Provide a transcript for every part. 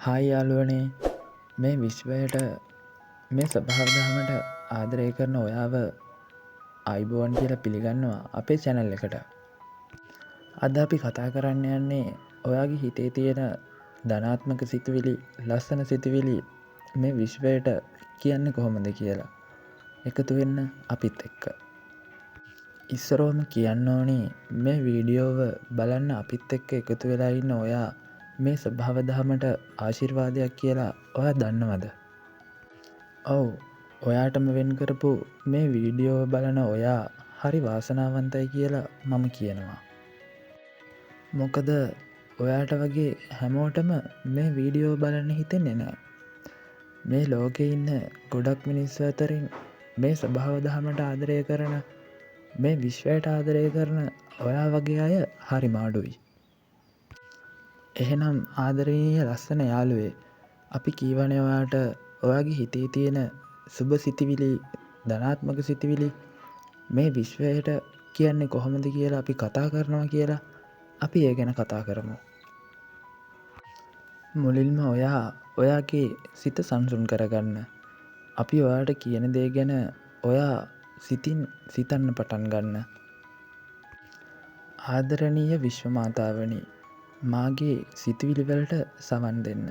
Hi යාළුවනේ, මේ විශ්වයට මේ ස්වභාව දහමට ආදරය කරන ඔයාව ආයුබෝවන් කියලා පිළිගන්නවා අපේ channel එකට. අද අපි කතා කරන්න යන්නේ ඔයාගේ හිතේ තියෙන ධනාත්මක සිතුවිලි, ලස්සන සිතුවිලි මේ විශ්වයට කියන්නේ කොහොමද කියලා. එකතු වෙන්න අපිත් එක්ක. ඉස්සරෝම කියන්න ඕනි මේ වීඩියෝව බලන්න අපිත් එක්ක එකතු වෙලා ඉන්න ඔයා මේ ස්වභාව දහමට ආශිර්වාදයක් කියලා ඔයා දන්නවද? ඔව්, ඔයාටම වෙන් කරපු මේ වීඩියෝ බලන ඔයා හරි වාසනාවන්තයි කියලා මම කියනවා. මොකද ඔයාට වගේ හැමෝටම මේ වීඩියෝ බලන්න හිතෙන්නේ නෑ. මේ ලෝකෙ ඉන්න ගොඩක් මිනිස්සු අතරින් මේ ස්වභාව දහමට ආදරය කරන, මේ විශ්වයට ආදරය කරන ඔයා වගේ අය හරිම අඩුයි. එහෙනම් ආදරණීය ලස්සන යාළුවේ, අපි කීවනේ ඔයාට ඔයාගේ හිතේ තියෙන සුබ සිතිවිලි, ධනාත්මක සිතිවිලි මේ විශ්වයට කියන්නේ කොහොමද කියලා අපි කතා කරනවා කියලා. අපි ඒ ගැන කතා කරමු. මුලින්ම ඔයාගේ සිත සංසුන් කරගන්න. අපි ඔයාට කියන දේ ගැන ඔයා සිතින් සිතන්න පටන් ගන්න. ආදරණීය විශ්ව මාතාවනි, මාගේ සිතුවිලි වලට සවන් දෙන්න.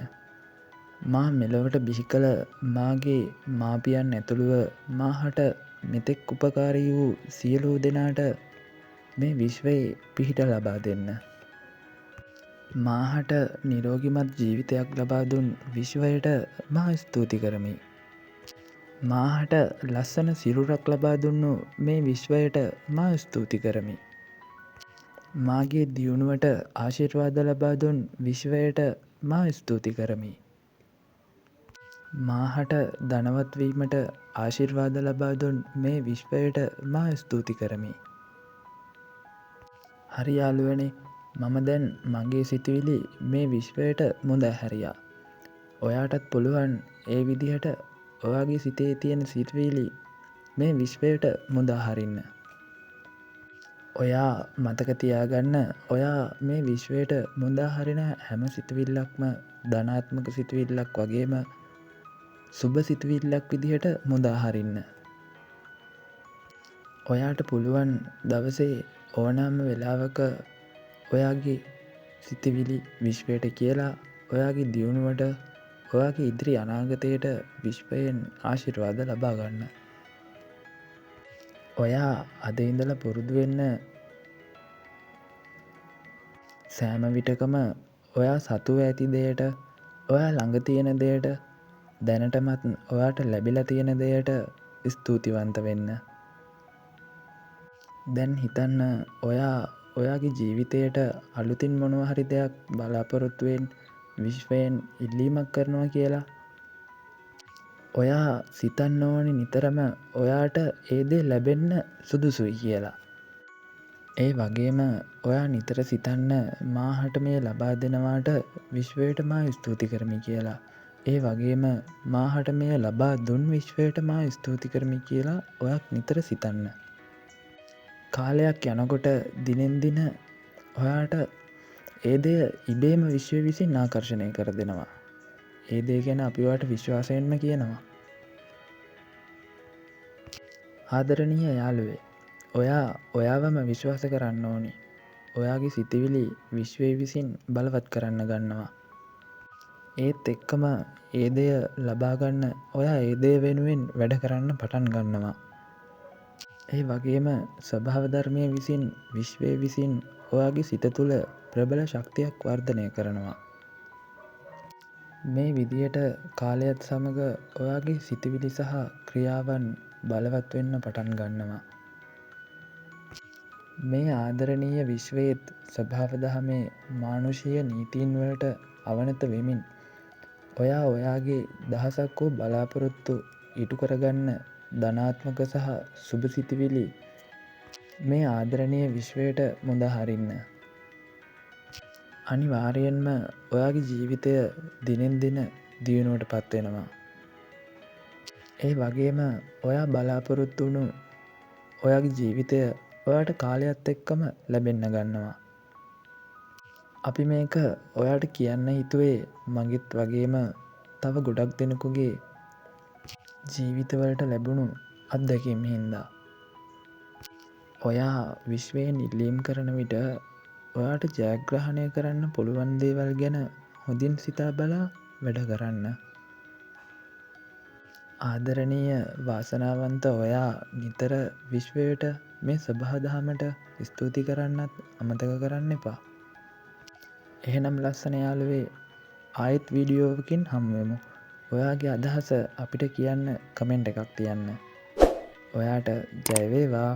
මා මෙලොවට බිහි කළ මාගේ මාපියන් ඇතුළුව මාහට මෙතෙක් උපකාරී වූ සියලු දෙනාට මේ විශ්වයේ පිහිට ලබා දෙන්න. මාහට නිරෝගිමත් ජීවිතයක් ලබා දුන් විශ්වයට මා ස්තුති කරමි. මාහට ලස්සන සිරුරක් ලබා දුන්නු මේ විශ්වයට මා ස්තුති කරමි. මාගේ දියුණුවට ආශිර්වාද ලබා දුන් විශ්වයට මා ස්තුති කරමි. මාහට ධනවත් වීමට ආශිර්වාද ලබා දුන් මේ විශ්වයට මා ස්තුති කරමි. හරි යාළුවනේ, මම දැන් මගේ සිතුවිලි මේ විශ්වයට මුදා හැරියා. ඔයාටත් පුළුවන් ඒ විදිහට ඔයාගේ සිතේ තියෙන සිතුවිලි මේ විශ්වයට මුදා හරින්න. ඔයා මතක තියාගන්න, ඔයා මේ විශ්වයට මුදා හරින හැම සිතුවිල්ලක්ම ධනාත්මක සිතුවිල්ලක් වගේම සුබ සිතුවිල්ලක් විදිහට මුදා හරින්න. ඔයාට පුළුවන් දවසේ ඕනෑම වෙලාවක ඔයාගේ සිතුවිලි විශ්වයට කියලා ඔයාගේ දියුණුවට, ඔයාගේ ඉදිරි අනාගතයට විශ්වයෙන් ආශිර්වාද ලබා ගන්න. ඔයා අද ඉඳලා පුරුදු වෙන්න සෑම විටකම ඔයා සතුව ඇති දෙයට, ඔයා ළඟ තියෙන දෙයට, දැනටමත් ඔයාට ලැබිලා තියෙන දෙයට ස්තුතිවන්ත වෙන්න. දැන් හිතන්න, ඔයාගේ ජීවිතයට අලුතින් මොනවා හරි දෙයක් බලාපොරොත්තුවෙන් විශ්වයෙන් ඉල්ලීමක් කරනවා කියලා. ඔයා සිතන්න ඕනි නිතරම ඔයාට ඒ දේ ලැබෙන්න සුදුසුයි කියලා. ඒ වගේම ඔයා නිතර සිතන්න, මාහට මේ ලබා දෙනවාට විශ්වයට මා ස්තුති කරමි කියලා. ඒ වගේම මාහට මේ ලබා දුන් විශ්වයට මා ස්තුති කරමි කියලා ඔයා නිතර සිතන්න. කාලයක් යනකොට දිනෙන් දින ඔයාට ඒ දේ ඉබේම විශ්වය විසින් ආකර්ෂණය කර දෙනවා. ඒ දේ ගැන අපි ඔයාට විශ්වාසයෙන්ම කියනවා. ආදරණීය යාළුවේ, ඔයාවම විශ්වාස කරන්න ඕනි. ඔයාගේ සිතුවිලි විශ්වය විසින් බලවත් කරන්න ගන්නවා. ඒත් එක්කම ඒ දෙය ලබා ගන්න ඔයා ඒ දේ වෙනුවෙන් වැඩ කරන්න පටන් ගන්නවා. ඒ වගේම ස්වභාව ධර්මය විසින්, විශ්වය විසින් ඔයාගේ සිත තුළ ප්‍රබල ශක්තියක් වර්ධනය කරනවා. මේ විදියට කාලයත් සමග ඔයාගේ සිතුවිලි සහ ක්‍රියාවන් බලවත් වෙන්න පටන් ගන්නවා. මේ ආදරණීය විශ්වයේත් ස්වභාව දහමේ මානුෂීය නීතීන් වලට අවනත වෙමින් ඔයා ඔයාගේ දහසක් වූ බලාපොරොත්තු ඉටු කරගන්න ධනාත්මක සහ සුබ සිතුවිලි මේ ආදරණීය විශ්වයට මුදා හරින්න. අනිවාර්යෙන්ම ඔයාගේ ජීවිතය දිනෙන් දින දියුණුවට පත් වෙනවා. ඒ වගේම ඔයා බලාපොරොත්තු වුණු ඔයාගේ ජීවිතය ඔයාට කාලයත් එක්කම ලැබෙන්න ගන්නවා. අපි මේක ඔයාට කියන්න හිතුවේ මගෙත් වගේම තව ගොඩක් දෙනෙකුගේ ජීවිතවලට ලැබුණු අත්දැකීම් හින්දා. ඔයා විශ්වයෙන් ඉල්ලීම් කරන විට ඔයාට ජයග්‍රහණය කරන්න පුළුවන් දේවල් ගැන හොඳින් සිතා බලා වැඩ කරන්න. ආදරණීය වාසනාවන්ත ඔයා නිතර විශ්වයට මේ සොබාදහමට ස්තුති කරන්නත් අමතක කරන්න එපා. එහෙනම් ලස්සන යාළුවේ ආයෙත් වීඩියෝවකින් හමුවෙමු. ඔයාගේ අදහස අපිට කියන්න කමෙන්ට් එකක් තියන්න. ඔයාට ජය වේවා.